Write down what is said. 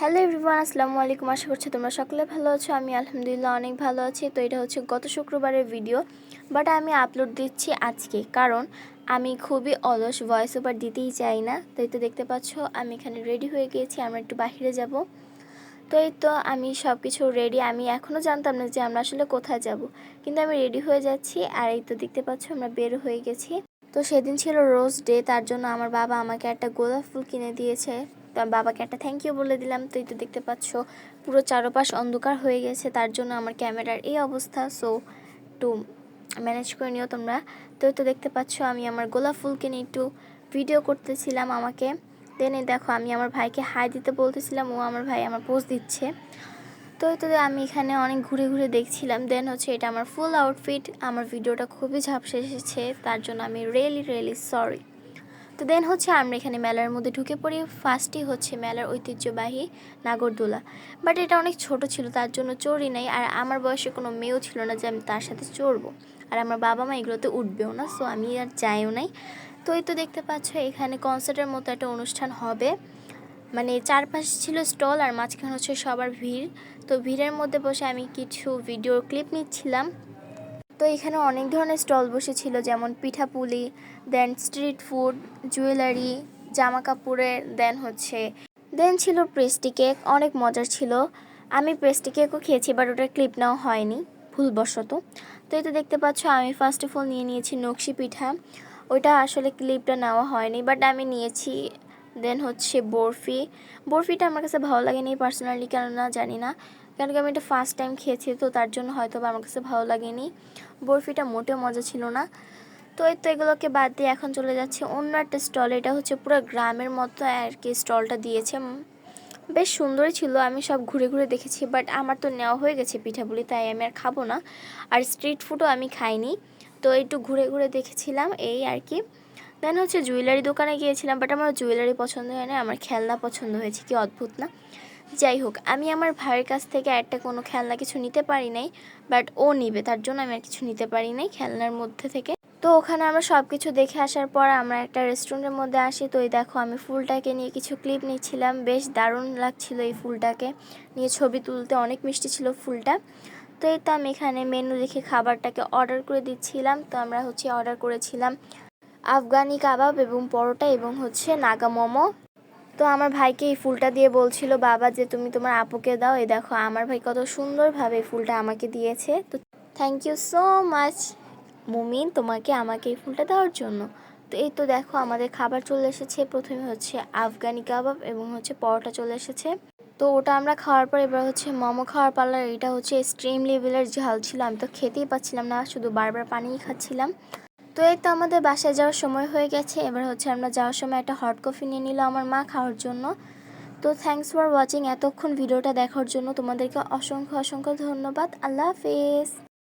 Hello everyone, আসসালামু আলাইকুম। আশা করছি তোমরা সকলে ভালো আছো। আমি আলহামদুলিল্লাহ অনেক ভালো আছি। তো এটা হচ্ছে গত শুক্রবারের ভিডিও, বাট আমি আপলোড দিচ্ছি আজকে, কারণ আমি খুবই অলস, ভয়েস ওভার দিতেই চাই না। তো এই তো দেখতে পাচ্ছ আমি এখানে রেডি হয়ে গিয়েছি, আমরা একটু বাইরে যাব। তো এই তো আমি সব কিছু রেডি। আমি এখনও জানতাম না যে আমরা আসলে কোথায় যাব, কিন্তু আমি রেডি হয়ে যাচ্ছি। আর এই তো দেখতে পাচ্ছ আমরা বের হয়ে গেছি। তো সেদিন ছিল রোজ ডে, তার জন্য আমার বাবা আমাকে একটা গোলাপ ফুল কিনে দিয়েছে। তো আমি বাবাকে একটা থ্যাংক ইউ বলে দিলাম। তো এই তো দেখতে পাচ্ছ পুরো চারপাশ অন্ধকার হয়ে গেছে, তার জন্য আমার ক্যামেরার এই অবস্থা। সো একটু ম্যানেজ করে নিও তোমরা। তো এই তো দেখতে পাচ্ছ আমি আমার গোলাপ ফুলকে নিয়ে একটু ভিডিও করতেছিলাম আমাকে। দেন দেখো আমি আমার ভাইকে হাই দিতে বলতেছিলাম, ও আমার ভাই আমার পোজ দিচ্ছে। তো এই তো আমি এখানে অনেক ঘুরে ঘুরে দেখছিলাম। দেন হচ্ছে এটা আমার ফুল আউটফিট। আমার ভিডিওটা খুবই ঝাপসা এসেছে, তার জন্য আমি রিয়েলি সরি। তো দেন হচ্ছে আমরা এখানে মেলার মধ্যে ঢুকে পড়ি। ফার্স্টই হচ্ছে মেলার ঐতিহ্যবাহী নাগরদোলা, বাট এটা অনেক ছোট ছিল, তার জন্য চড়ি নাই। আর আমার বয়সে কোনো মেয়েও ছিল না যে আমি তার সাথে চড়বো, আর আমার বাবা মা এগুলোতে উঠবেও না, সো আমি আর যাইও নাই। তো এই তো দেখতে পাচ্ছ এখানে কনসার্টের মতো একটা অনুষ্ঠান হবে, মানে চারপাশে ছিল স্টল আর মাঝখানে হচ্ছে সবার ভিড়। তো ভিড়ের মধ্যে বসে আমি কিছু ভিডিও ক্লিপ নিচ্ছিলাম। তো এখানে অনেক ধরনের স্টল বসেছিল, যেমন পিঠাপুলি, দেন স্ট্রিট ফুড, জুয়েলারি, জামা কাপড়ের, দেন ছিল পেস্ট্রি কেক, অনেক মজার ছিল। আমি পেস্ট্রি কেকও খেয়েছি, বাট ওটার ক্লিপ নেওয়া হয়নি ভুলবশত। তো এই তো দেখতে পাচ্ছ আমি ফার্স্ট অফ অল নিয়েছি নকশি পিঠা। ওইটা আসলে ক্লিপটা নেওয়া হয়নি, বাট আমি নিয়েছি। দেন হচ্ছে বরফিটা আমার কাছে ভালো লাগেনি পার্সোনালি, কেননা জানি না, কারণ আমি এটা ফার্স্ট টাইম খেয়েছি, তো তার জন্য হয়তো বা আমার কাছে ভালো লাগেনি। বরফিটা মোটেও মজা ছিল না। তো এই তো এগুলোকে বাদ দিয়ে এখন চলে যাচ্ছে অন্য একটা স্টল। এটা হচ্ছে পুরো গ্রামের মতো আর কি স্টলটা দিয়েছে, বেশ সুন্দরই ছিল। আমি সব ঘুরে ঘুরে দেখেছি, বাট আমার তো নেওয়া হয়ে গেছে পিঠাপুলি, তাই আমি আর খাবো না। আর স্ট্রিট ফুডও আমি খাইনি, তো একটু ঘুরে ঘুরে দেখেছিলাম এই আর কি। দেন হচ্ছে জুয়েলারি দোকানে গিয়েছিলাম, বাট আমার জুয়েলারি পছন্দ হয় না, আমার খেলনা পছন্দ হয়েছে। কি অদ্ভুত না? যাই হোক, আমি আমার ভাইয়ের কাছ থেকে একটা কোনো খেলনা কিছু নিতে পারি নাই, বাট ও নিবে, তার জন্য আমি আর কিছু নিতে পারি নাই খেলনার মধ্যে থেকে। তো ওখানে আমরা সব কিছু দেখে আসার পর আমরা একটা রেস্টুরেন্টের মধ্যে আসি। তো এই দেখো আমি ফুলটাকে নিয়ে কিছু ক্লিপ নিচ্ছিলাম, বেশ দারুণ লাগছিল এই ফুলটাকে নিয়ে ছবি তুলতে, অনেক মিষ্টি ছিল ফুলটা। তো এই তো আমি এখানে মেনু দেখে খাবারটাকে অর্ডার করে দিচ্ছিলাম। তো আমরা হচ্ছে অর্ডার করেছিলাম আফগানি কাবাব এবং পরোটা এবং হচ্ছে নাগা মোমো। তো আমার ভাইকে এই ফুলটা দিয়ে বলছিল বাবা যে তুমি তোমার আপুকে দাও। এই দেখো আমার ভাই কত সুন্দরভাবে এই ফুলটা আমাকে দিয়েছে। তো থ্যাংক ইউ সো মাচ মুমিন, তোমাকে আমাকে এই ফুলটা দেওয়ার জন্য। তো এই তো দেখো আমাদের খাবার চলে এসেছে। প্রথমে হচ্ছে আফগানি কাবাব এবং হচ্ছে পরোটা চলে এসেছে। তো ওটা আমরা খাওয়ার পর এবার হচ্ছে মোমো খাওয়ার পার্লার। এটা হচ্ছে এক্সট্রিম লেভেলের ঝাল ছিল, আমি তো খেতেই পাচ্ছিলাম না, শুধু বারবার পানিই খাচ্ছিলাম। তো এই তো আমাদের বাসায় যাওয়ার সময় হয়ে গেছে। এবার হচ্ছে আমরা যাওয়ার সময় একটা হট কফি নিয়ে নিল আমার মা খাওয়ার জন্য। তো থ্যাংকস ফর ওয়াচিং, এতক্ষণ ভিডিওটা দেখার জন্য তোমাদেরকে অসংখ্য ধন্যবাদ। আল্লাহ হাফেজ।